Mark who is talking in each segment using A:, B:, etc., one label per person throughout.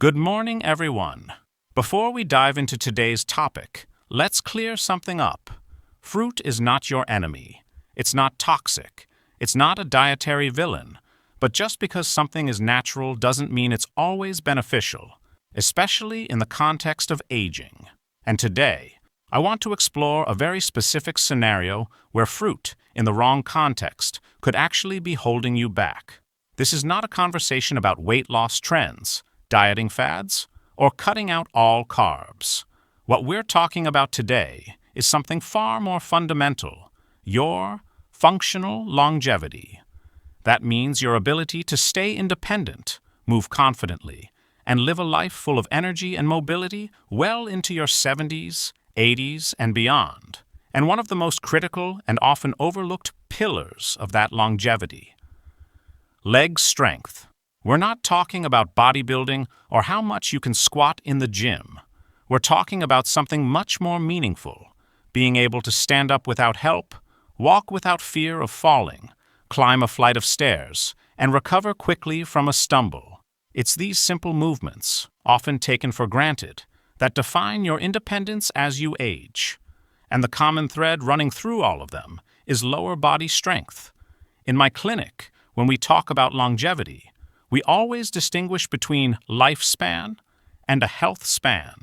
A: Good morning, everyone. Before we dive into today's topic, let's clear something up. Fruit is not your enemy. It's not toxic. It's not a dietary villain. But just because something is natural doesn't mean it's always beneficial, especially in the context of aging. And today, I want to explore a very specific scenario where fruit, in the wrong context, could actually be holding you back. This is not a conversation about weight loss trends, dieting fads, or cutting out all carbs. What we're talking about today is something far more fundamental: your functional longevity. That means your ability to stay independent, move confidently, and live a life full of energy and mobility well into your 70s, 80s, and beyond. And one of the most critical and often overlooked pillars of that longevity: leg strength. We're not talking about bodybuilding or how much you can squat in the gym. We're talking about something much more meaningful: being able to stand up without help, walk without fear of falling, climb a flight of stairs, and recover quickly from a stumble. It's these simple movements, often taken for granted, that define your independence as you age. And the common thread running through all of them is lower body strength. In my clinic, when we talk about longevity, we always distinguish between lifespan and a health span.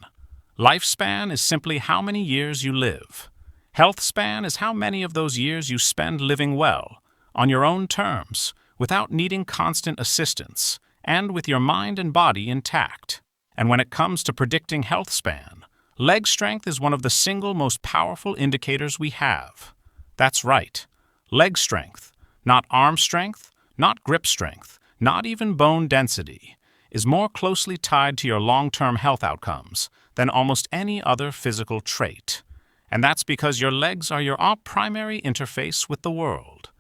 A: Lifespan is simply how many years you live. Health span is how many of those years you spend living well, on your own terms, without needing constant assistance, and with your mind and body intact. And when it comes to predicting health span, leg strength is one of the single most powerful indicators we have. That's right, leg strength, not arm strength, not grip strength, not even bone density, is more closely tied to your long-term health outcomes than almost any other physical trait. And that's because your legs are your primary interface with the world.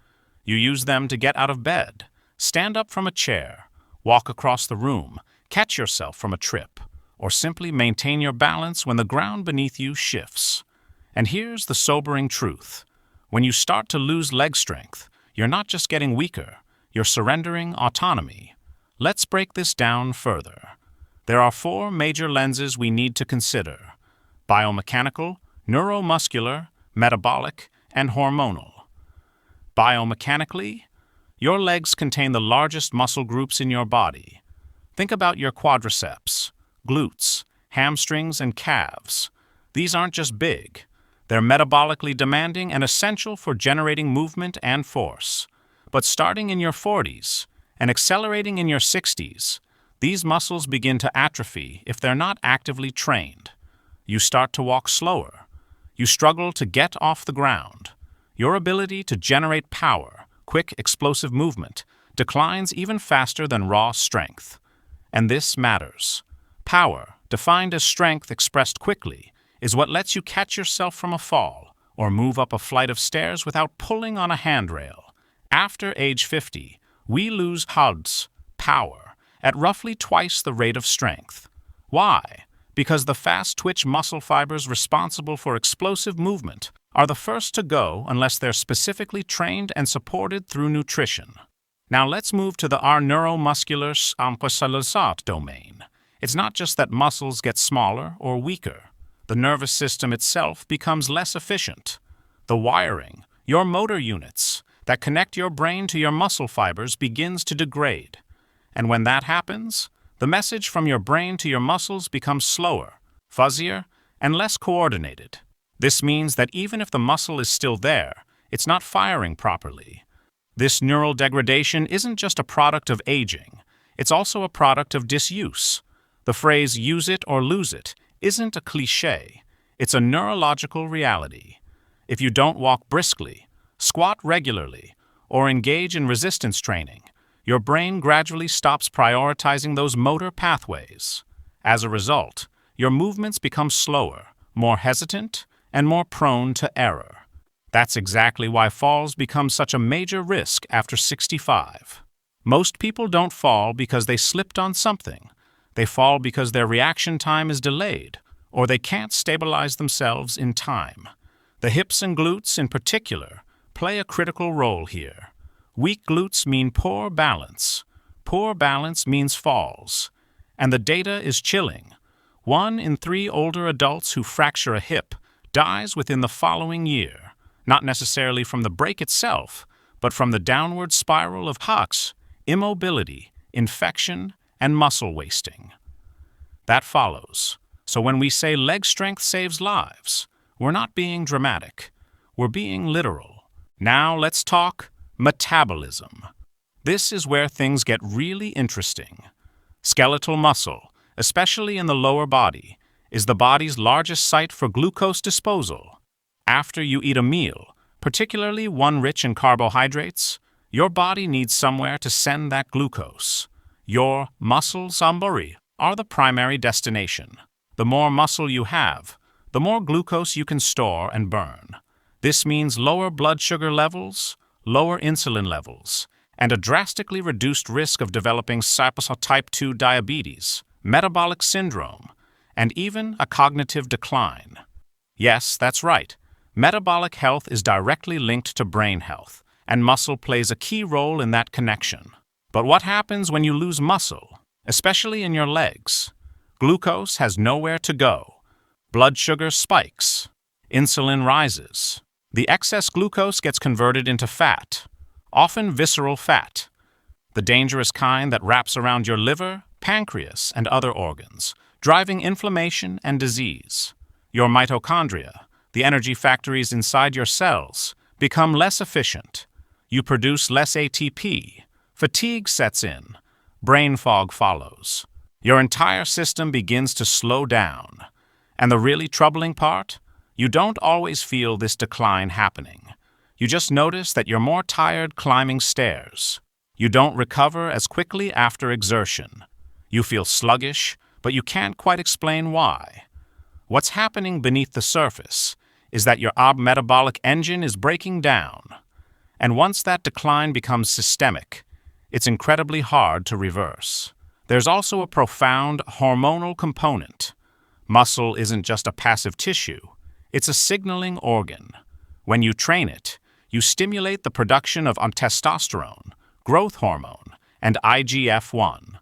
A: You use them to get out of bed, stand up from a chair, walk across the room, catch yourself from a trip, or simply maintain your balance when the ground beneath you shifts. And here's the sobering truth: when you start to lose leg strength, you're not just getting weaker, you're surrendering autonomy. Let's break this down further. There are 4 major lenses we need to consider: biomechanical, neuromuscular, metabolic, and hormonal. Biomechanically, your legs contain the largest muscle groups in your body. Think about your quadriceps, glutes, hamstrings, and calves. These aren't just big. They're metabolically demanding and essential for generating movement and force. But starting in your 40s and accelerating in your 60s, these muscles begin to atrophy if they're not actively trained. You start to walk slower. You struggle to get off the ground. Your ability to generate power, quick, explosive movement, declines even faster than raw strength. And this matters. Power, defined as strength expressed quickly, is what lets you catch yourself from a fall or move up a flight of stairs without pulling on a handrail. After age 50, we lose HUDs, power, at roughly twice the rate of strength. Why? Because the fast-twitch muscle fibers responsible for explosive movement are the first to go unless they're specifically trained and supported through nutrition. Now let's move to our neuromuscular domain. It's not just that muscles get smaller or weaker. The nervous system itself becomes less efficient. The wiring, your motor units, that connect your brain to your muscle fibers begins to degrade. And when that happens, the message from your brain to your muscles becomes slower, fuzzier, and less coordinated. This means that even if the muscle is still there, it's not firing properly. This neural degradation isn't just a product of aging, it's also a product of disuse. The phrase "use it or lose it" isn't a cliché, it's a neurological reality. If you don't walk briskly, squat regularly, or engage in resistance training, your brain gradually stops prioritizing those motor pathways. As a result, your movements become slower, more hesitant, and more prone to error. That's exactly why falls become such a major risk after 65. Most people don't fall because they slipped on something. They fall because their reaction time is delayed, or they can't stabilize themselves in time. The hips and glutes, in particular, play a critical role here. Weak glutes mean poor balance. Poor balance means falls. And the data is chilling. 1 in 3 older adults who fracture a hip dies within the following year, not necessarily from the break itself, but from the downward spiral of HOX, immobility, infection, and muscle wasting. That follows. So when we say leg strength saves lives, we're not being dramatic. We're being literal. Now let's talk metabolism. This is where things get really interesting. Skeletal muscle, especially in the lower body, is the body's largest site for glucose disposal. After you eat a meal, particularly one rich in carbohydrates, your body needs somewhere to send that glucose. Your muscles are the primary destination. The more muscle you have, the more glucose you can store and burn. This means lower blood sugar levels, lower insulin levels, and a drastically reduced risk of developing type 2 diabetes, metabolic syndrome, and even a cognitive decline. Yes, that's right. Metabolic health is directly linked to brain health, and muscle plays a key role in that connection. But what happens when you lose muscle, especially in your legs? Glucose has nowhere to go. Blood sugar spikes. Insulin rises. The excess glucose gets converted into fat, often visceral fat, the dangerous kind that wraps around your liver, pancreas, and other organs, driving inflammation and disease. Your mitochondria, the energy factories inside your cells, become less efficient. You produce less ATP. Fatigue sets in. Brain fog follows. Your entire system begins to slow down. And the really troubling part? You don't always feel this decline happening. You just notice that you're more tired climbing stairs. You don't recover as quickly after exertion. You feel sluggish, but you can't quite explain why. What's happening beneath the surface is that your metabolic engine is breaking down. And once that decline becomes systemic, it's incredibly hard to reverse. There's also a profound hormonal component. Muscle isn't just a passive tissue, it's a signaling organ. When you train it, you stimulate the production of testosterone, growth hormone, and IGF-1,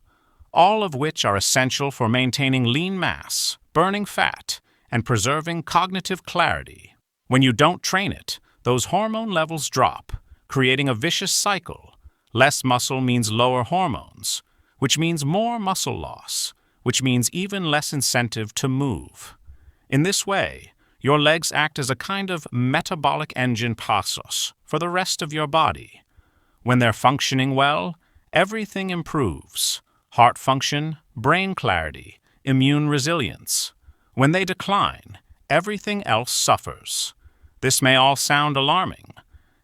A: all of which are essential for maintaining lean mass, burning fat, and preserving cognitive clarity. When you don't train it, those hormone levels drop, creating a vicious cycle. Less muscle means lower hormones, which means more muscle loss, which means even less incentive to move. In this way, your legs act as a kind of metabolic engine process for the rest of your body. When they're functioning well, everything improves. Heart function, brain clarity, immune resilience. When they decline, everything else suffers. This may all sound alarming,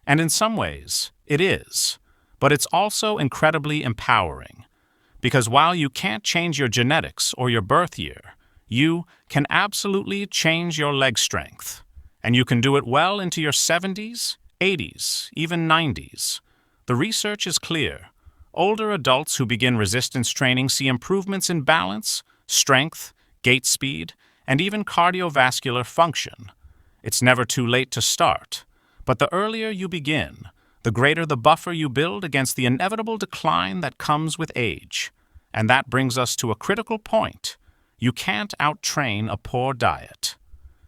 A: and in some ways, it is. But it's also incredibly empowering, because while you can't change your genetics or your birth year, you can absolutely change your leg strength. And you can do it well into your 70s, 80s, even 90s. The research is clear. Older adults who begin resistance training see improvements in balance, strength, gait speed, and even cardiovascular function. It's never too late to start, but the earlier you begin, the greater the buffer you build against the inevitable decline that comes with age. And that brings us to a critical point. You can't out-train a poor diet.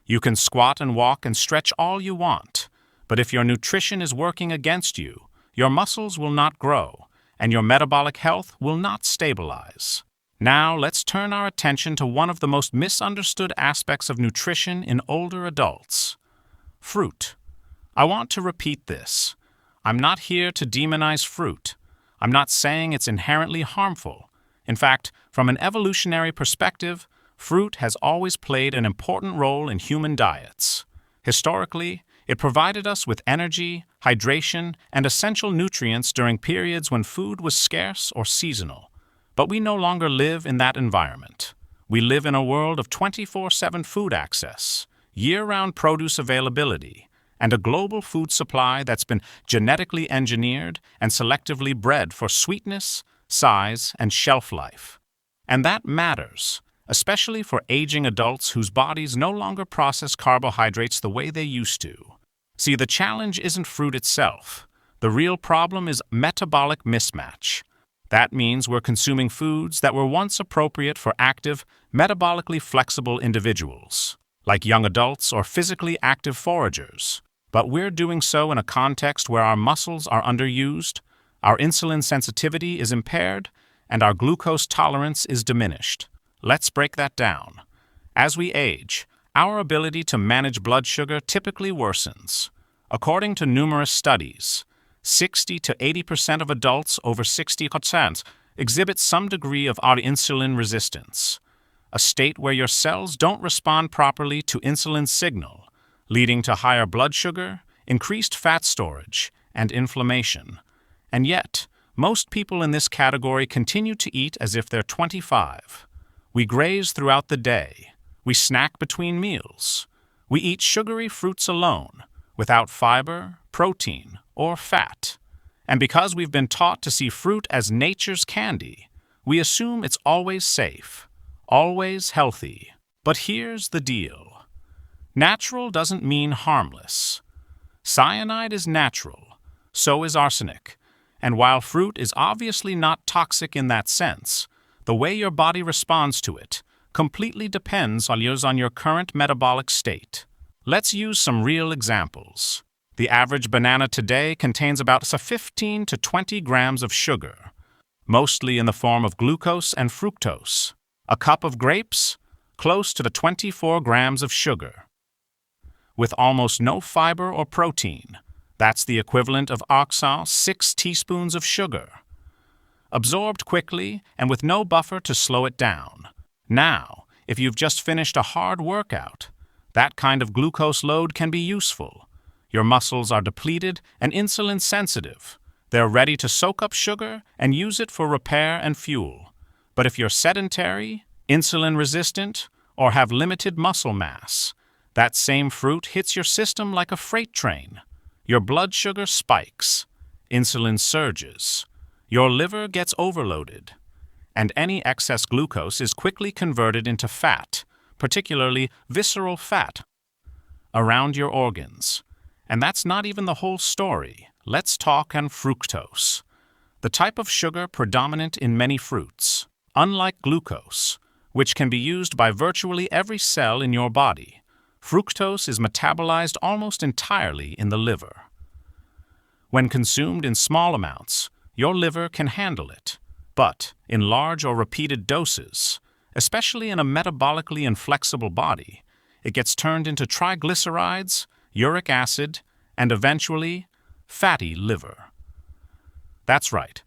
A: You can squat and walk and stretch all you want, but if your nutrition is working against you, your muscles will not grow, and your metabolic health will not stabilize. Now let's turn our attention to one of the most misunderstood aspects of nutrition in older adults: fruit. I want to repeat this. I'm not here to demonize fruit. I'm not saying it's inherently harmful. In fact, from an evolutionary perspective, fruit has always played an important role in human diets. Historically, it provided us with energy, hydration, and essential nutrients during periods when food was scarce or seasonal. But we no longer live in that environment. We live in a world of 24/7 food access, year-round produce availability, and a global food supply that's been genetically engineered and selectively bred for sweetness, size, and shelf life. And that matters, especially for aging adults whose bodies no longer process carbohydrates the way they used to. See, the challenge isn't fruit itself. The real problem is metabolic mismatch. That means we're consuming foods that were once appropriate for active, metabolically flexible individuals, like young adults or physically active foragers. But we're doing so in a context where our muscles are underused, our insulin sensitivity is impaired, and our glucose tolerance is diminished. Let's break that down. As we age, our ability to manage blood sugar typically worsens. According to numerous studies, 60 to 80% of adults over 60% exhibit some degree of insulin resistance, a state where your cells don't respond properly to insulin's signal, leading to higher blood sugar, increased fat storage, and inflammation. And yet, most people in this category continue to eat as if they're 25. We graze throughout the day. We snack between meals. We eat sugary fruits alone, without fiber, protein, or fat. And because we've been taught to see fruit as nature's candy, we assume it's always safe, always healthy. But here's the deal. Natural doesn't mean harmless. Cyanide is natural, so is arsenic. And while fruit is obviously not toxic in that sense, the way your body responds to it completely depends on your current metabolic state. Let's use some real examples. The average banana today contains about 15 to 20 grams of sugar, mostly in the form of glucose and fructose. A cup of grapes, close to the 24 grams of sugar. With almost no fiber or protein, that's the equivalent of 6 teaspoons of sugar. Absorbed quickly and with no buffer to slow it down. Now, if you've just finished a hard workout, that kind of glucose load can be useful. Your muscles are depleted and insulin sensitive. They're ready to soak up sugar and use it for repair and fuel. But if you're sedentary, insulin resistant, or have limited muscle mass, that same fruit hits your system like a freight train. Your blood sugar spikes, insulin surges, your liver gets overloaded, and any excess glucose is quickly converted into fat, particularly visceral fat, around your organs. And that's not even the whole story. Let's talk on fructose, the type of sugar predominant in many fruits. Unlike glucose, which can be used by virtually every cell in your body, fructose is metabolized almost entirely in the liver. When consumed in small amounts, your liver can handle it. But in large or repeated doses, especially in a metabolically inflexible body, it gets turned into triglycerides, uric acid, and eventually, fatty liver. That's right.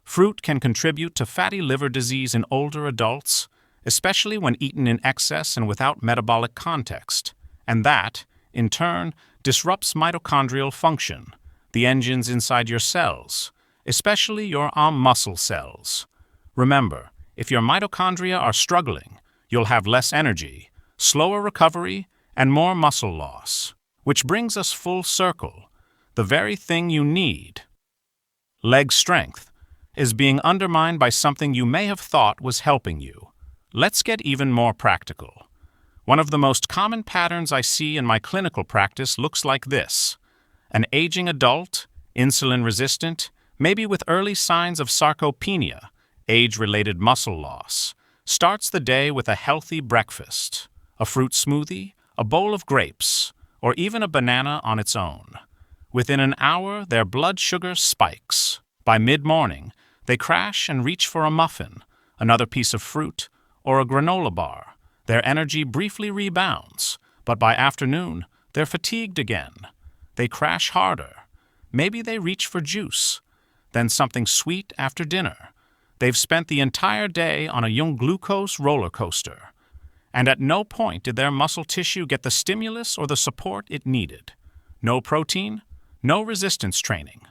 A: Fruit can contribute to fatty liver disease in older adults, especially when eaten in excess and without metabolic context. And that, in turn, disrupts mitochondrial function, the engines inside your cells, especially your muscle cells. Remember, if your mitochondria are struggling, you'll have less energy, slower recovery, and more muscle loss. Which brings us full circle. The very thing you need, leg strength, is being undermined by something you may have thought was helping you. Let's get even more practical. One of the most common patterns I see in my clinical practice looks like this. An aging adult, insulin-resistant, maybe with early signs of sarcopenia, age-related muscle loss, starts the day with a healthy breakfast, a fruit smoothie, a bowl of grapes, or even a banana on its own. Within an hour, their blood sugar spikes. By mid-morning, they crash and reach for a muffin, another piece of fruit, or a granola bar. Their energy briefly rebounds, but by afternoon, they're fatigued again. They crash harder. Maybe they reach for juice, then something sweet after dinner. They've spent the entire day on a young glucose roller coaster, and at no point did their muscle tissue get the stimulus or the support it needed. No protein, no resistance training,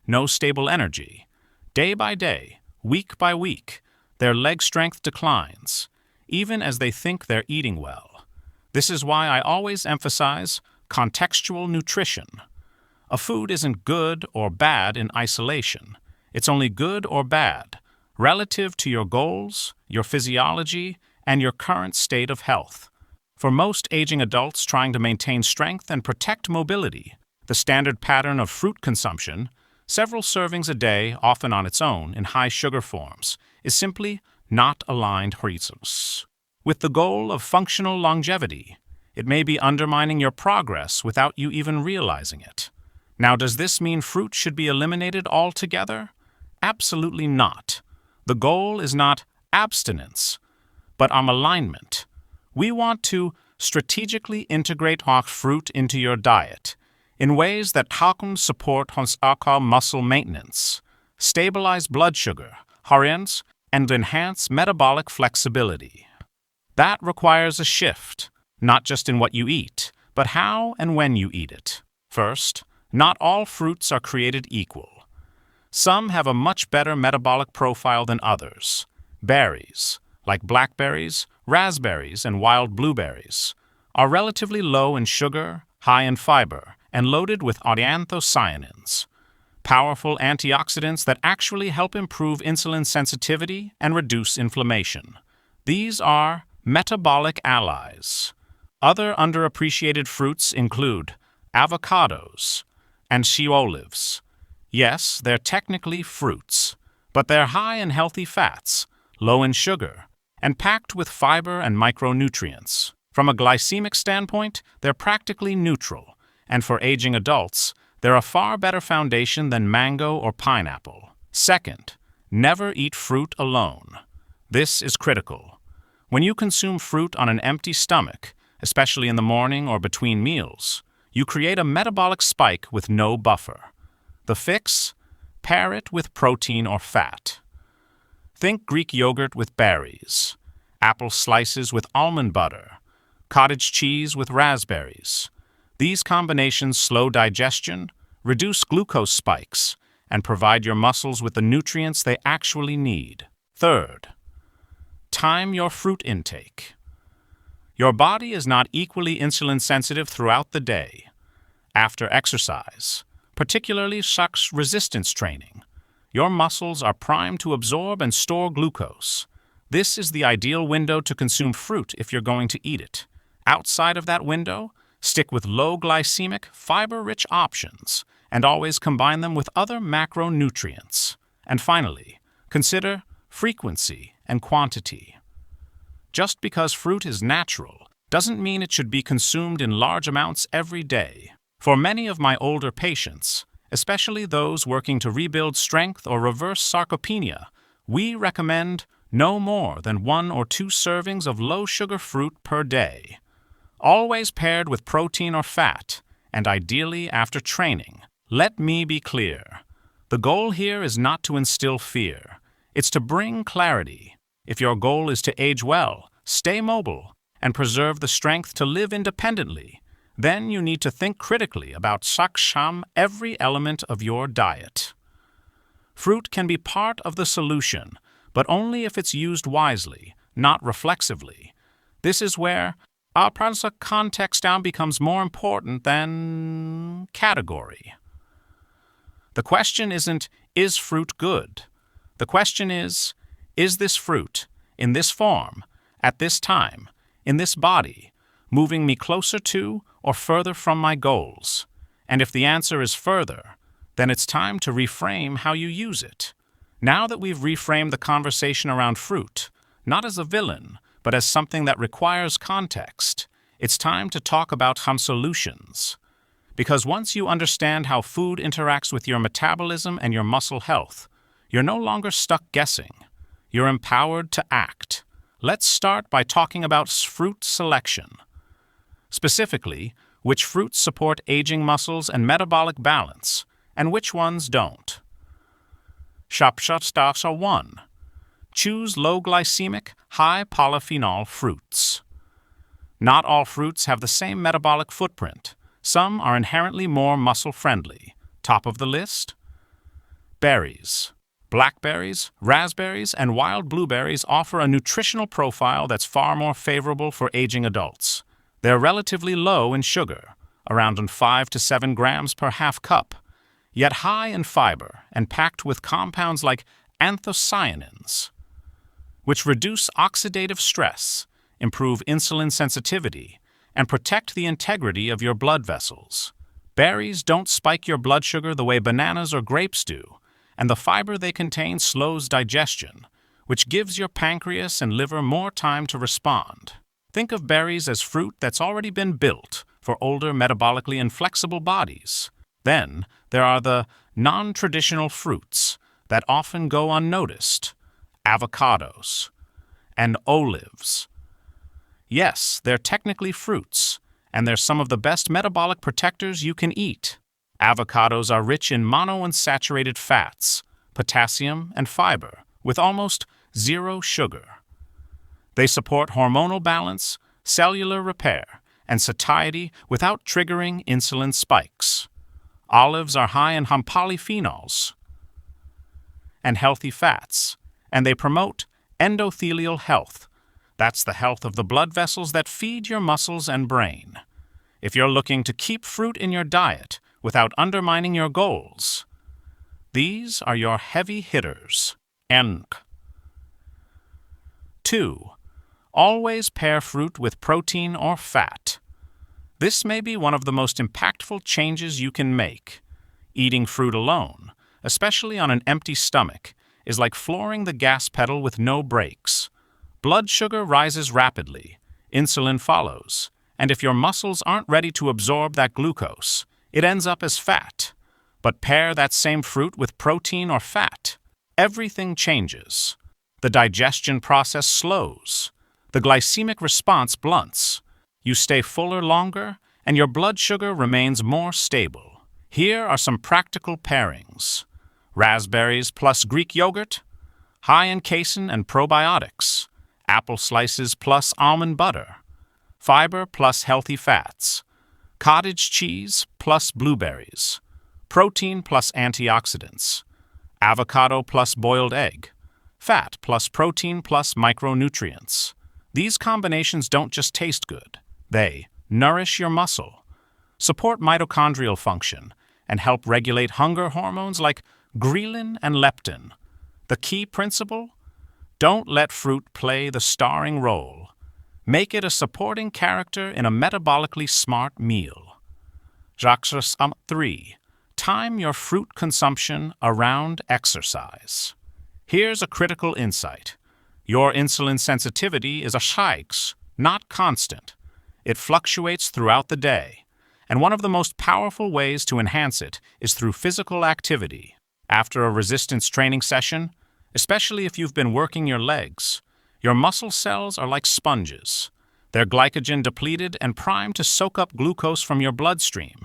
A: no stable energy. Day by day, week by week, their leg strength declines, even as they think they're eating well. This is why I always emphasize contextual nutrition. A food isn't good or bad in isolation. It's only good or bad relative to your goals, your physiology, and your current state of health. For most aging adults trying to maintain strength and protect mobility, the standard pattern of fruit consumption, Several servings a day, often on its own, in high sugar forms, is simply not aligned with the goal of functional longevity. It may be undermining your progress without you even realizing it. Now, does this mean fruit should be eliminated altogether? Absolutely not. The goal is not abstinence, but alignment. We want to strategically integrate fruit into your diet in ways that support muscle maintenance, stabilize blood sugar, and enhance metabolic flexibility. That requires a shift, not just in what you eat, but how and when you eat it. First, not all fruits are created equal. Some have a much better metabolic profile than others. Berries, like blackberries, raspberries, and wild blueberries, are relatively low in sugar, high in fiber, and loaded with anthocyanins, powerful antioxidants that actually help improve insulin sensitivity and reduce inflammation. These are metabolic allies. Other underappreciated fruits include avocados and sea olives. Yes, they're technically fruits, but they're high in healthy fats, low in sugar, and packed with fiber and micronutrients. From a glycemic standpoint, they're practically neutral, and for aging adults, they're a far better foundation than mango or pineapple. Second, never eat fruit alone. This is critical. When you consume fruit on an empty stomach, especially in the morning or between meals, you create a metabolic spike with no buffer. The fix? Pair it with protein or fat. Think Greek yogurt with berries, apple slices with almond butter, cottage cheese with raspberries. These combinations slow digestion, reduce glucose spikes, and provide your muscles with the nutrients they actually need. Third, time your fruit intake. Your body is not equally insulin sensitive throughout the day. After exercise, particularly resistance training, your muscles are primed to absorb and store glucose. This is the ideal window to consume fruit if you're going to eat it. Outside of that window, stick with low glycemic, fiber-rich options, and always combine them with other macronutrients. And finally, consider frequency and quantity. Just because fruit is natural doesn't mean it should be consumed in large amounts every day. For many of my older patients, especially those working to rebuild strength or reverse sarcopenia, we recommend no more than 1 or 2 servings of low-sugar fruit per day, always paired with protein or fat, and ideally after training. Let me be clear. The goal here is not to instill fear. It's to bring clarity. If your goal is to age well, stay mobile, and preserve the strength to live independently, then you need to think critically about every element of your diet. Fruit can be part of the solution, but only if it's used wisely, not reflexively. This is where our Contextual becomes more important than category. The question isn't, is fruit good? The question is this fruit, in this form, at this time, in this body, moving me closer to or further from my goals? And if the answer is further, then it's time to reframe how you use it. Now that we've reframed the conversation around fruit, not as a villain, but as something that requires context, it's time to talk about solutions. Because once you understand how food interacts with your metabolism and your muscle health, you're no longer stuck guessing. You're empowered to act. Let's start by talking about fruit selection. Specifically, which fruits support aging muscles and metabolic balance, and which ones don't. 1. Choose low-glycemic, high-polyphenol fruits. Not all fruits have the same metabolic footprint. Some are inherently more muscle-friendly. Top of the list? Berries. Blackberries, raspberries, and wild blueberries offer a nutritional profile that's far more favorable for aging adults. They're relatively low in sugar, around 5 to 7 grams per half cup, yet high in fiber and packed with compounds like anthocyanins, which reduce oxidative stress, improve insulin sensitivity, and protect the integrity of your blood vessels. Berries don't spike your blood sugar the way bananas or grapes do, and the fiber they contain slows digestion, which gives your pancreas and liver more time to respond. Think of berries as fruit that's already been built for older, metabolically inflexible bodies. Then, there are the non-traditional fruits that often go unnoticed: avocados and olives. Yes, they're technically fruits, and they're some of the best metabolic protectors you can eat. Avocados are rich in monounsaturated fats, potassium, and fiber, with almost zero sugar. They support hormonal balance, cellular repair, and satiety without triggering insulin spikes. Olives are high in polyphenols and healthy fats, and they promote endothelial health. That's the health of the blood vessels that feed your muscles and brain. If you're looking to keep fruit in your diet without undermining your goals, these are your heavy hitters. 2. Always pair fruit with protein or fat. This may be one of the most impactful changes you can make. Eating fruit alone, especially on an empty stomach, is like flooring the gas pedal with no brakes. Blood sugar rises rapidly, insulin follows, and if your muscles aren't ready to absorb that glucose, it ends up as fat. But pair that same fruit with protein or fat, everything changes. The digestion process slows. The glycemic response blunts. You stay fuller longer, and your blood sugar remains more stable. Here are some practical pairings: raspberries plus Greek yogurt, high in casein and probiotics; apple slices plus almond butter; fiber plus healthy fats; cottage cheese plus blueberries; protein plus antioxidants; avocado plus boiled egg; fat plus protein plus micronutrients. These combinations don't just taste good. They nourish your muscle, support mitochondrial function, and help regulate hunger hormones like ghrelin and leptin. The key principle? Don't let fruit play the starring role. Make it a supporting character in a metabolically smart meal. 3. Time your fruit consumption around exercise. Here's a critical insight. Your insulin sensitivity is a spike, not constant. It fluctuates throughout the day, and one of the most powerful ways to enhance it is through physical activity. After a resistance training session, especially if you've been working your legs, your muscle cells are like sponges. They're glycogen depleted and primed to soak up glucose from your bloodstream.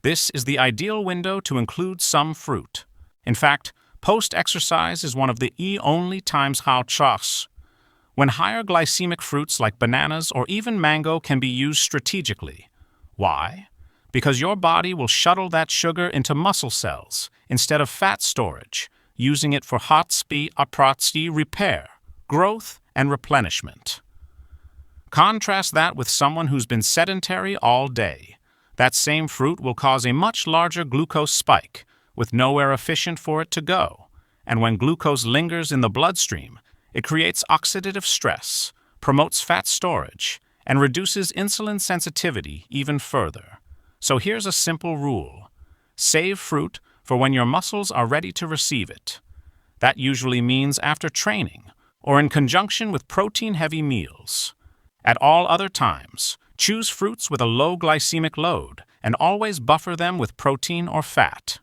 A: This is the ideal window to include some fruit. In fact, post-exercise is one of the only times when higher glycemic fruits like bananas or even mango can be used strategically. Why? Because your body will shuttle that sugar into muscle cells instead of fat storage, using it for hot speed repair, growth, and replenishment. Contrast that with someone who's been sedentary all day. That same fruit will cause a much larger glucose spike, with nowhere efficient for it to go. And when glucose lingers in the bloodstream, it creates oxidative stress, promotes fat storage, and reduces insulin sensitivity even further. So here's a simple rule. Save fruit for when your muscles are ready to receive it. That usually means after training, or in conjunction with protein-heavy meals. At all other times, choose fruits with a low glycemic load and always buffer them with protein or fat.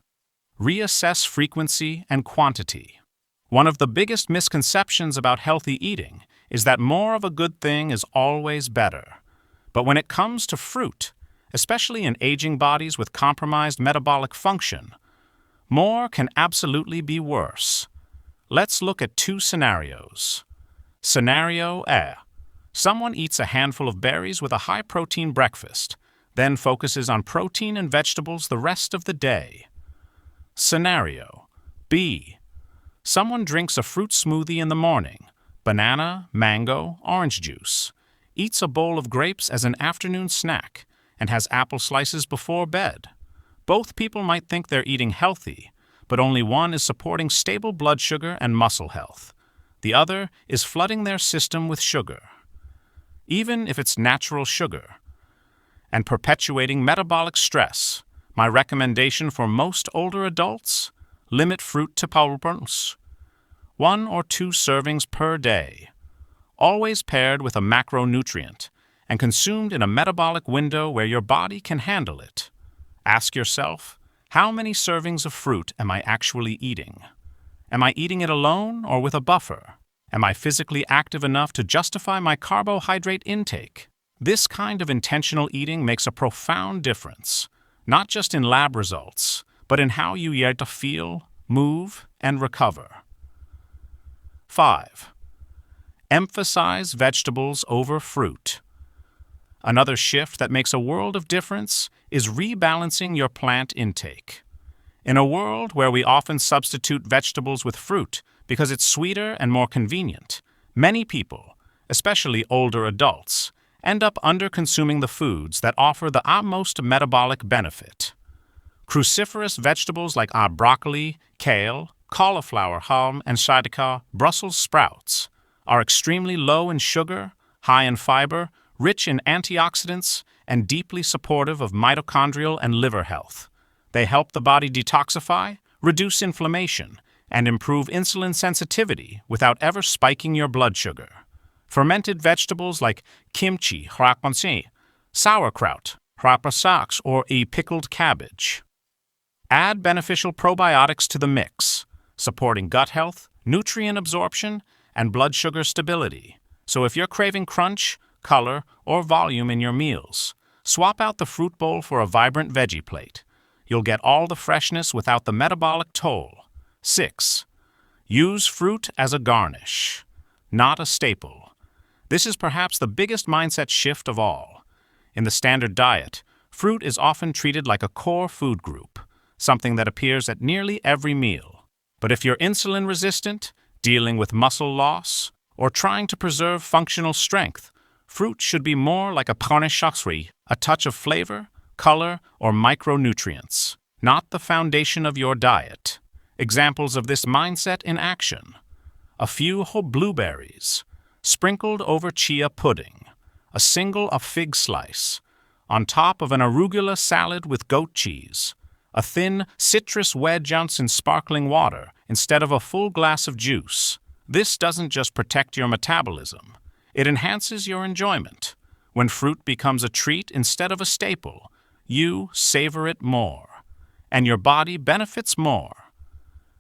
A: Reassess frequency and quantity. One of the biggest misconceptions about healthy eating is that more of a good thing is always better. But when it comes to fruit, especially in aging bodies with compromised metabolic function, more can absolutely be worse. Let's look at 2 scenarios. Scenario A. Someone eats a handful of berries with a high-protein breakfast, then focuses on protein and vegetables the rest of the day. Scenario B. Someone drinks a fruit smoothie in the morning, banana, mango, orange juice, eats a bowl of grapes as an afternoon snack, and has apple slices before bed. Both people might think they're eating healthy, but only one is supporting stable blood sugar and muscle health. The other is flooding their system with sugar, even if it's natural sugar, and perpetuating metabolic stress. My recommendation for most older adults? Limit fruit to portions. 1 or 2 servings per day, always paired with a macronutrient and consumed in a metabolic window where your body can handle it. Ask yourself, how many servings of fruit am I actually eating? Am I eating it alone or with a buffer? Am I physically active enough to justify my carbohydrate intake? This kind of intentional eating makes a profound difference, not just in lab results, but in how you get to feel, move, and recover. 5. Emphasize vegetables over fruit. Another shift that makes a world of difference is rebalancing your plant intake. In a world where we often substitute vegetables with fruit because it's sweeter and more convenient, many people, especially older adults, end up under-consuming the foods that offer the utmost metabolic benefit. Cruciferous vegetables like broccoli, kale, cauliflower, hahm, and shadaka, Brussels sprouts, are extremely low in sugar, high in fiber, rich in antioxidants, and deeply supportive of mitochondrial and liver health. They help the body detoxify, reduce inflammation, and improve insulin sensitivity without ever spiking your blood sugar. Fermented vegetables like kimchi, sauerkraut, or a pickled cabbage. Add beneficial probiotics to the mix, supporting gut health, nutrient absorption, and blood sugar stability. So if you're craving crunch, color, or volume in your meals, swap out the fruit bowl for a vibrant veggie plate. You'll get all the freshness without the metabolic toll. 6. Use fruit as a garnish, not a staple. This is perhaps the biggest mindset shift of all. In the standard diet, fruit is often treated like a core food group, something that appears at nearly every meal. But if you're insulin resistant, dealing with muscle loss, or trying to preserve functional strength, fruit should be more like a panishasri, a touch of flavor, color, or micronutrients, not the foundation of your diet. Examples of this mindset in action: a few whole blueberries, sprinkled over chia pudding, a single fig slice, on top of an arugula salad with goat cheese, a thin citrus wedge ounce in sparkling water instead of a full glass of juice. This doesn't just protect your metabolism, it enhances your enjoyment. When fruit becomes a treat instead of a staple, you savor it more, and your body benefits more.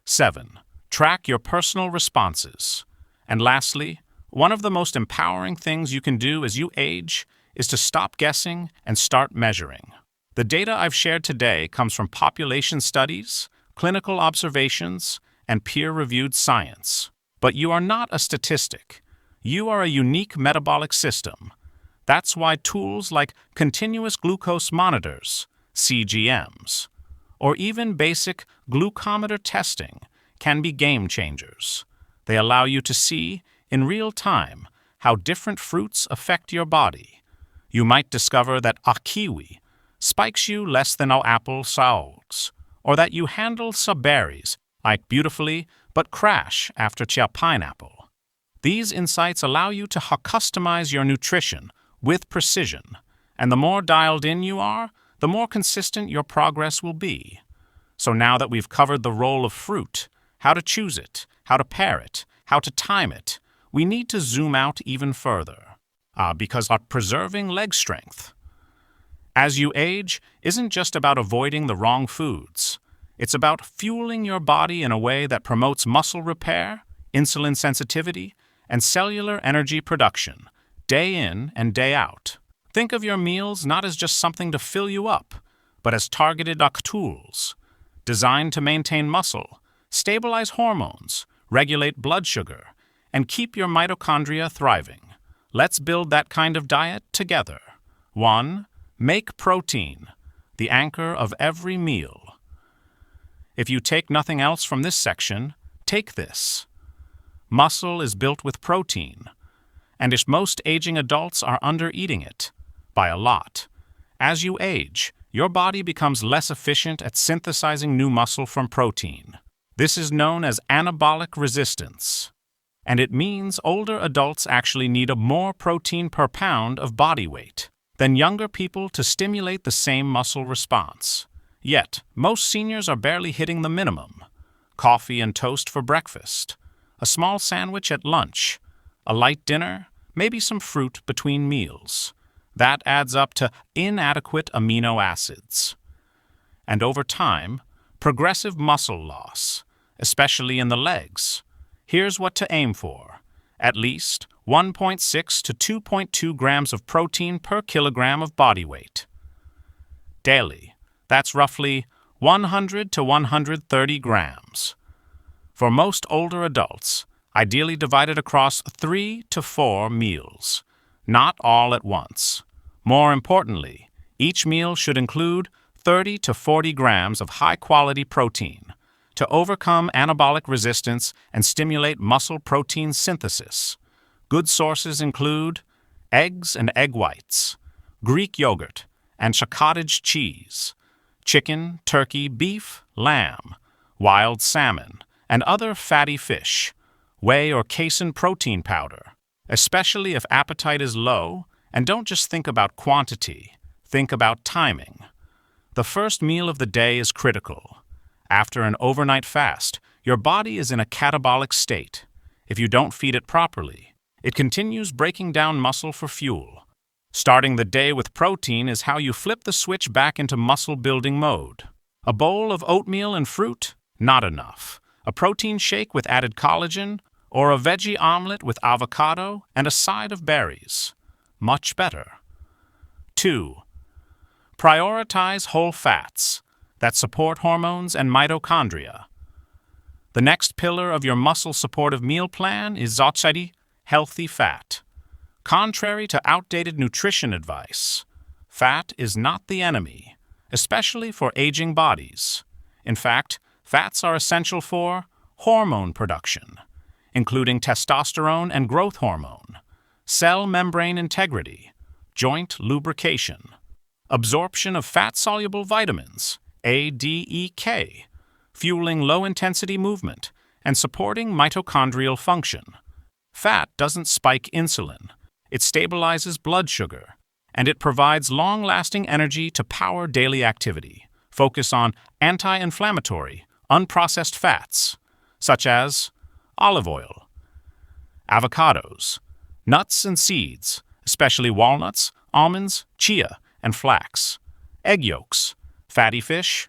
A: 7. Track your personal responses. And lastly, one of the most empowering things you can do as you age is to stop guessing and start measuring. The data I've shared today comes from population studies, clinical observations, and peer-reviewed science. But you are not a statistic. You are a unique metabolic system. That's why tools like continuous glucose monitors, CGMs, or even basic glucometer testing can be game changers. They allow you to see, in real time, how different fruits affect your body. You might discover that a kiwi spikes you less than apple saugs, or that you handle some berries beautifully but crash after pineapple. These insights allow you to customize your nutrition with precision, and the more dialed in you are, the more consistent your progress will be. So now that we've covered the role of fruit, how to choose it, how to pair it, how to time it, we need to zoom out even further, because preserving leg strength as you age isn't just about avoiding the wrong foods. It's about fueling your body in a way that promotes muscle repair, insulin sensitivity, and cellular energy production, day in and day out. Think of your meals not as just something to fill you up, but as targeted tools, designed to maintain muscle, stabilize hormones, regulate blood sugar, and keep your mitochondria thriving. Let's build that kind of diet together. 1. Make protein, the anchor of every meal. If you take nothing else from this section, take this. Muscle is built with protein, and if most aging adults are under-eating it, by a lot. As you age, your body becomes less efficient at synthesizing new muscle from protein. This is known as anabolic resistance, and it means older adults actually need more protein per pound of body weight than younger people to stimulate the same muscle response. Yet, most seniors are barely hitting the minimum. Coffee and toast for breakfast, a small sandwich at lunch, a light dinner, maybe some fruit between meals. That adds up to inadequate amino acids. And over time, progressive muscle loss, especially in the legs. Here's what to aim for. At least 1.6 to 2.2 grams of protein per kilogram of body weight. Daily, that's roughly 100 to 130 grams. For most older adults, ideally divided across 3 to 4 meals, not all at once. More importantly, each meal should include 30 to 40 grams of high-quality protein to overcome anabolic resistance and stimulate muscle protein synthesis. Good sources include eggs and egg whites, Greek yogurt, and cottage cheese, chicken, turkey, beef, lamb, wild salmon, and other fatty fish, whey or casein protein powder, especially if appetite is low. And don't just think about quantity, think about timing. The first meal of the day is critical. After an overnight fast, your body is in a catabolic state. If you don't feed it properly, it continues breaking down muscle for fuel. Starting the day with protein is how you flip the switch back into muscle-building mode. A bowl of oatmeal and fruit? Not enough. A protein shake with added collagen, or a veggie omelet with avocado and a side of berries. Much better. 2. Prioritize whole fats that support hormones and mitochondria. The next pillar of your muscle-supportive meal plan is dietary, healthy fat. Contrary to outdated nutrition advice, fat is not the enemy, especially for aging bodies. In fact, fats are essential for hormone production, including testosterone and growth hormone, cell membrane integrity, joint lubrication, absorption of fat-soluble vitamins, A, D, E, K, fueling low-intensity movement, and supporting mitochondrial function. Fat doesn't spike insulin. It stabilizes blood sugar, and it provides long-lasting energy to power daily activity. Focus on anti-inflammatory, unprocessed fats, such as olive oil, avocados, nuts and seeds, especially walnuts, almonds, chia, and flax, egg yolks, fatty fish,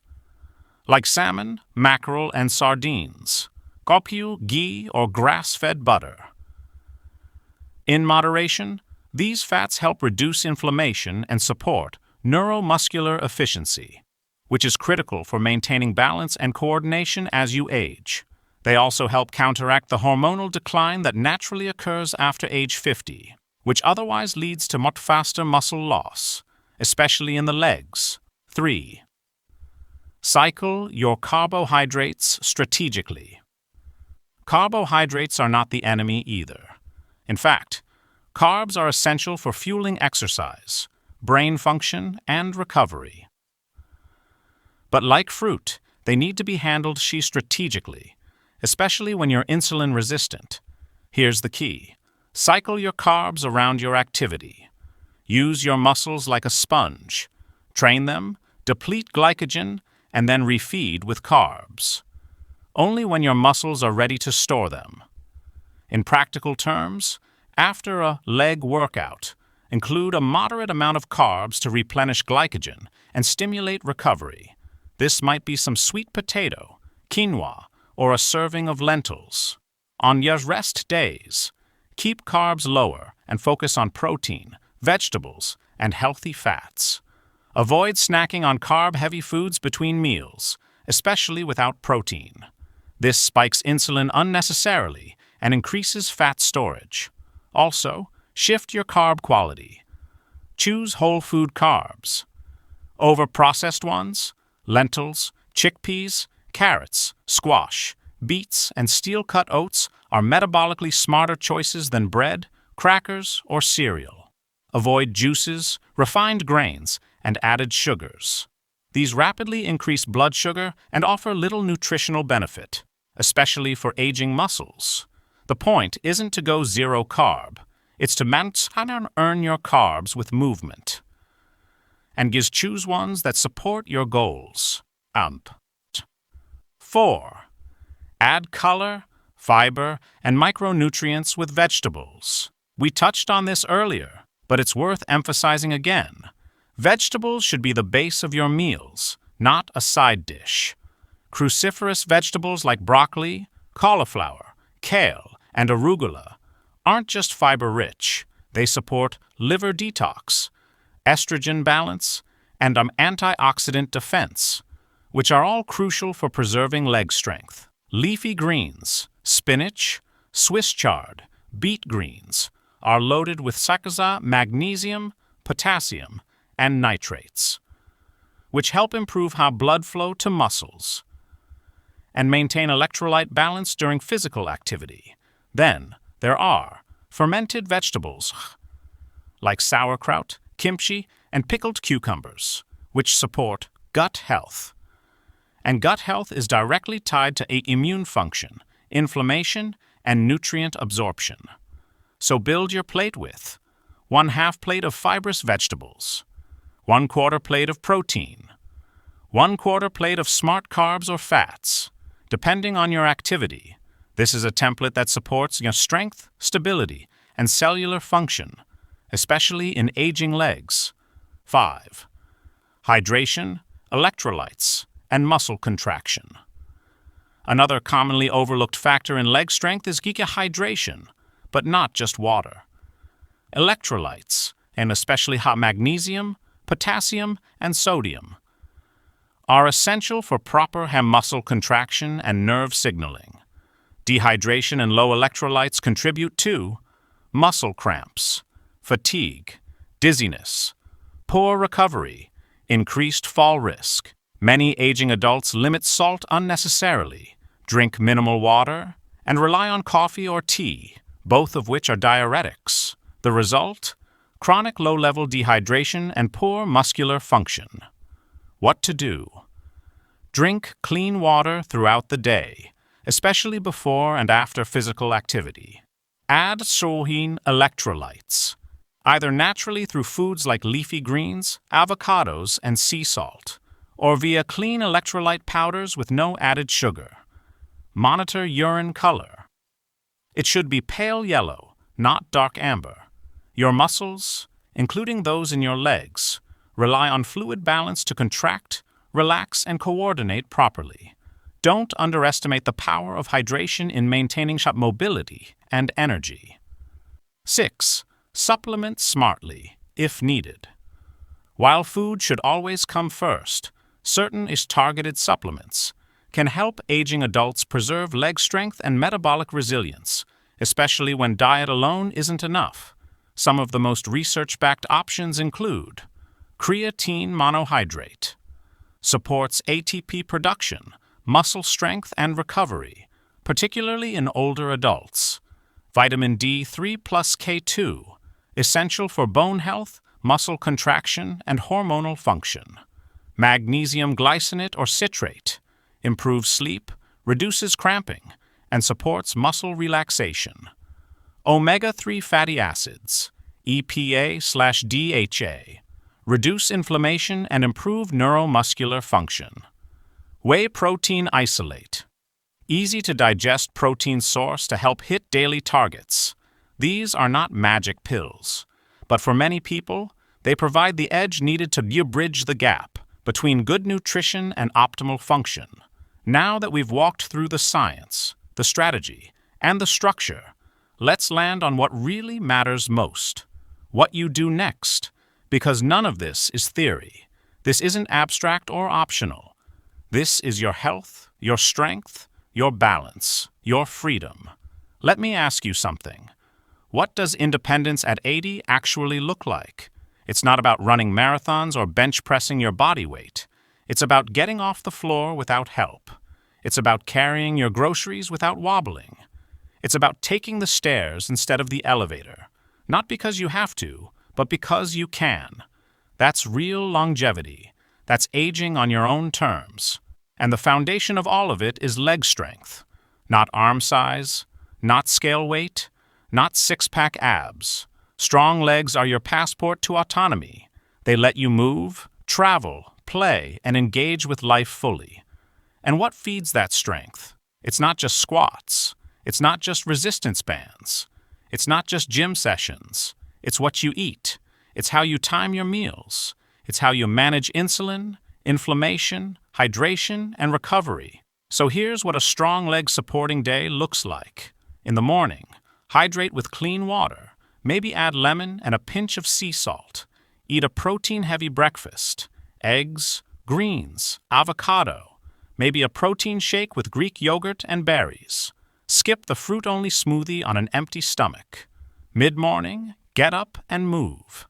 A: like salmon, mackerel, and sardines, gopyu, ghee, or grass-fed butter. In moderation, these fats help reduce inflammation and support neuromuscular efficiency, which is critical for maintaining balance and coordination as you age. They also help counteract the hormonal decline that naturally occurs after age 50, which otherwise leads to much faster muscle loss, especially in the legs. 3. Cycle your carbohydrates strategically. Carbohydrates are not the enemy either. In fact, carbs are essential for fueling exercise, brain function, and recovery. But like fruit, they need to be handled strategically, especially when you're insulin resistant. Here's the key. Cycle your carbs around your activity. Use your muscles like a sponge. Train them, deplete glycogen, and then refeed with carbs. Only when your muscles are ready to store them. In practical terms, after a leg workout, include a moderate amount of carbs to replenish glycogen and stimulate recovery. This might be some sweet potato, quinoa, or a serving of lentils. On your rest days, keep carbs lower and focus on protein, vegetables, and healthy fats. Avoid snacking on carb-heavy foods between meals, especially without protein. This spikes insulin unnecessarily and increases fat storage. Also, shift your carb quality. Choose whole food carbs. Over processed ones, lentils, chickpeas, carrots, squash, beets, and steel-cut oats are metabolically smarter choices than bread, crackers, or cereal. Avoid juices, refined grains, and added sugars. These rapidly increase blood sugar and offer little nutritional benefit, especially for aging muscles. The point isn't to go zero carb. It's to manage and earn your carbs with movement. And choose ones that support your goals. Amp. 4. Add color, fiber, and micronutrients with vegetables. We touched on this earlier, but it's worth emphasizing again. Vegetables should be the base of your meals, not a side dish. Cruciferous vegetables like broccoli, cauliflower, kale, and arugula aren't just fiber-rich. They support liver detox, estrogen balance, and antioxidant defense, which are all crucial for preserving leg strength. Leafy greens, spinach, Swiss chard, beet greens are loaded with magnesium, potassium, and nitrates, which help improve how blood flow to muscles and maintain electrolyte balance during physical activity. Then, there are fermented vegetables like sauerkraut, kimchi, and pickled cucumbers, which support gut health. And gut health is directly tied to immune function, inflammation, and nutrient absorption. So build your plate with 1/2 plate of fibrous vegetables, 1/4 plate of protein, 1/4 plate of smart carbs or fats, depending on your activity. This is a template that supports your strength, stability, and cellular function, especially in aging legs. 5. Hydration, electrolytes, and muscle contraction. Another commonly overlooked factor in leg strength is hydration, but not just water. Electrolytes, and especially magnesium, potassium, and sodium, are essential for proper muscle contraction and nerve signaling. Dehydration and low electrolytes contribute to muscle cramps, fatigue, dizziness, poor recovery, increased fall risk. Many aging adults limit salt unnecessarily, drink minimal water, and rely on coffee or tea, both of which are diuretics. The result? Chronic low-level dehydration and poor muscular function. What to do? Drink clean water throughout the day, especially before and after physical activity. Add electrolytes, either naturally through foods like leafy greens, avocados, and sea salt, or via clean electrolyte powders with no added sugar. Monitor urine color. It should be pale yellow, not dark amber. Your muscles, including those in your legs, rely on fluid balance to contract, relax, and coordinate properly. Don't underestimate the power of hydration in maintaining mobility and energy. 6. Supplement smartly, if needed. While food should always come first, certain targeted supplements can help aging adults preserve leg strength and metabolic resilience, especially when diet alone isn't enough. Some of the most research-backed options include creatine monohydrate, supports ATP production, muscle strength, and recovery, particularly in older adults. Vitamin D3 plus K2, essential for bone health, muscle contraction, and hormonal function. Magnesium glycinate or citrate, improves sleep, reduces cramping, and supports muscle relaxation. Omega-3 fatty acids, EPA/DHA, reduce inflammation and improve neuromuscular function. Whey protein isolate, easy to digest protein source to help hit daily targets. These are not magic pills, but for many people, they provide the edge needed to bridge the gap between good nutrition and optimal function. Now that we've walked through the science, the strategy, and the structure, let's land on what really matters most: what you do next. Because none of this is theory. This isn't abstract or optional. This is your health, your strength, your balance, your freedom. Let me ask you something. What does independence at 80 actually look like? It's not about running marathons or bench pressing your body weight. It's about getting off the floor without help. It's about carrying your groceries without wobbling. It's about taking the stairs instead of the elevator. Not because you have to, but because you can. That's real longevity. That's aging on your own terms. And the foundation of all of it is leg strength. Not arm size, not scale weight, not six-pack abs. Strong legs are your passport to autonomy. They let you move, travel, play, and engage with life fully. And what feeds that strength? It's not just squats. It's not just resistance bands. It's not just gym sessions. It's what you eat. It's how you time your meals. It's how you manage insulin, inflammation, hydration, and recovery. So here's what a strong leg supporting day looks like. In the morning, hydrate with clean water. Maybe add lemon and a pinch of sea salt. Eat a protein-heavy breakfast. Eggs, greens, avocado. Maybe a protein shake with Greek yogurt and berries. Skip the fruit-only smoothie on an empty stomach. Mid-morning, get up and move.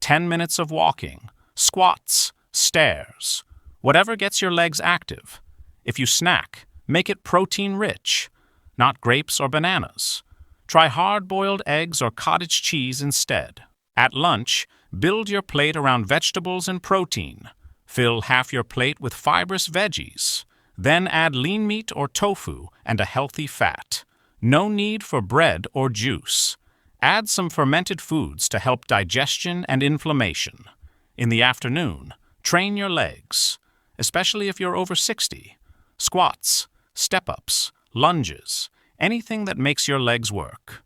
A: 10 minutes of walking, squats, stairs. Whatever gets your legs active. If you snack, make it protein-rich, not grapes or bananas. Try hard-boiled eggs or cottage cheese instead. At lunch, build your plate around vegetables and protein. Fill half your plate with fibrous veggies. Then add lean meat or tofu and a healthy fat. No need for bread or juice. Add some fermented foods to help digestion and inflammation. In the afternoon, train your legs, especially if you're over 60. Squats, step-ups, lunges, anything that makes your legs work.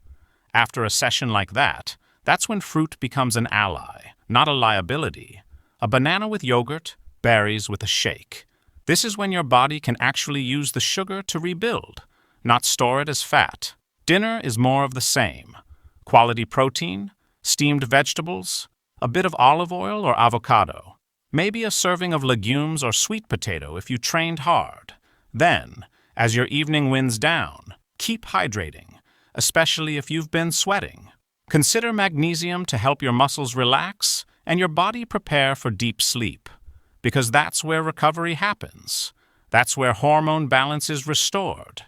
A: After a session like that, that's when fruit becomes an ally, not a liability. A banana with yogurt, berries with a shake. This is when your body can actually use the sugar to rebuild, not store it as fat. Dinner is more of the same. Quality protein, steamed vegetables, a bit of olive oil or avocado. Maybe a serving of legumes or sweet potato if you trained hard. Then, as your evening winds down, keep hydrating, especially if you've been sweating. Consider magnesium to help your muscles relax and your body prepare for deep sleep, because that's where recovery happens. That's where hormone balance is restored.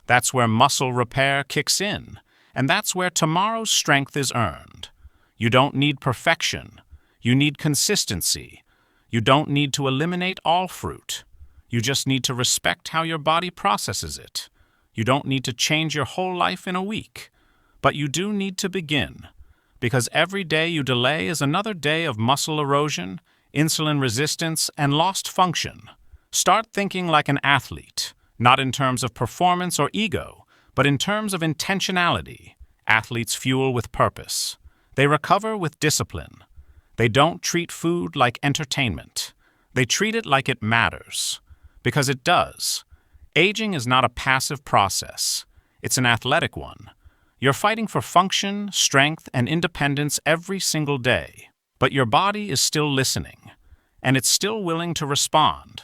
A: That's where muscle repair kicks in, and that's where tomorrow's strength is earned. You don't need perfection. You need consistency. You don't need to eliminate all fruit. You just need to respect how your body processes it. You don't need to change your whole life in a week. But you do need to begin, because every day you delay is another day of muscle erosion, insulin resistance, and lost function. Start thinking like an athlete, not in terms of performance or ego, but in terms of intentionality. Athletes fuel with purpose. They recover with discipline. They don't treat food like entertainment. They treat it like it matters. Because it does. Aging is not a passive process. It's an athletic one. You're fighting for function, strength, and independence every single day. But your body is still listening, and it's still willing to respond.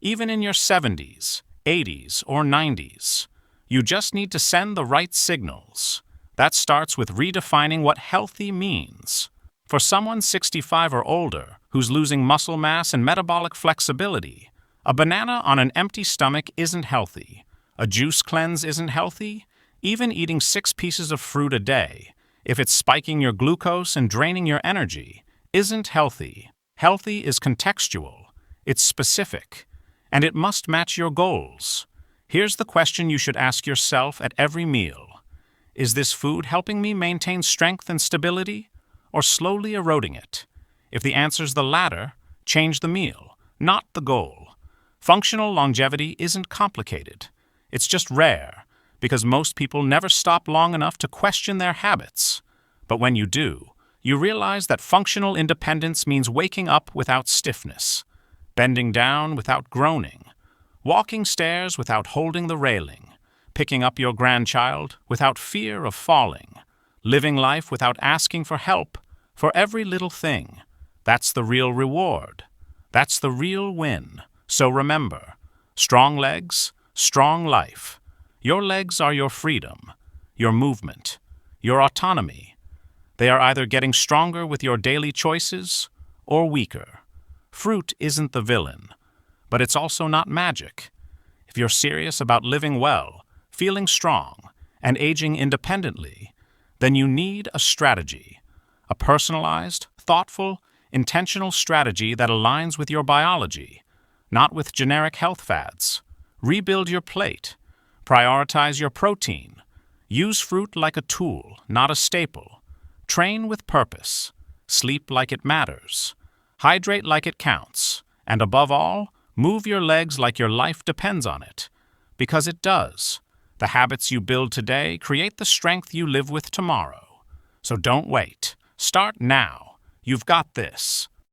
A: Even in your 70s, 80s, or 90s, you just need to send the right signals. That starts with redefining what healthy means. For someone 65 or older who's losing muscle mass and metabolic flexibility, a banana on an empty stomach isn't healthy. A juice cleanse isn't healthy. Even eating 6 pieces of fruit a day, if it's spiking your glucose and draining your energy, isn't healthy. Healthy is contextual. It's specific. And it must match your goals. Here's the question you should ask yourself at every meal. Is this food helping me maintain strength and stability, or slowly eroding it? If the answer's the latter, change the meal, not the goal. Functional longevity isn't complicated. It's just rare, because most people never stop long enough to question their habits. But when you do, you realize that functional independence means waking up without stiffness, bending down without groaning, walking stairs without holding the railing, picking up your grandchild without fear of falling, living life without asking for help for every little thing. That's the real reward. That's the real win. So remember, strong legs, strong life. Your legs are your freedom, your movement, your autonomy. They are either getting stronger with your daily choices or weaker. Fruit isn't the villain, but it's also not magic. If you're serious about living well, feeling strong, and aging independently, then you need a strategy, a personalized, thoughtful, intentional strategy that aligns with your biology, not with generic health fads. Rebuild your plate. Prioritize your protein. Use fruit like a tool, not a staple. Train with purpose. Sleep like it matters. Hydrate like it counts. And above all, move your legs like your life depends on it. Because it does. The habits you build today create the strength you live with tomorrow. So don't wait. Start now. You've got this.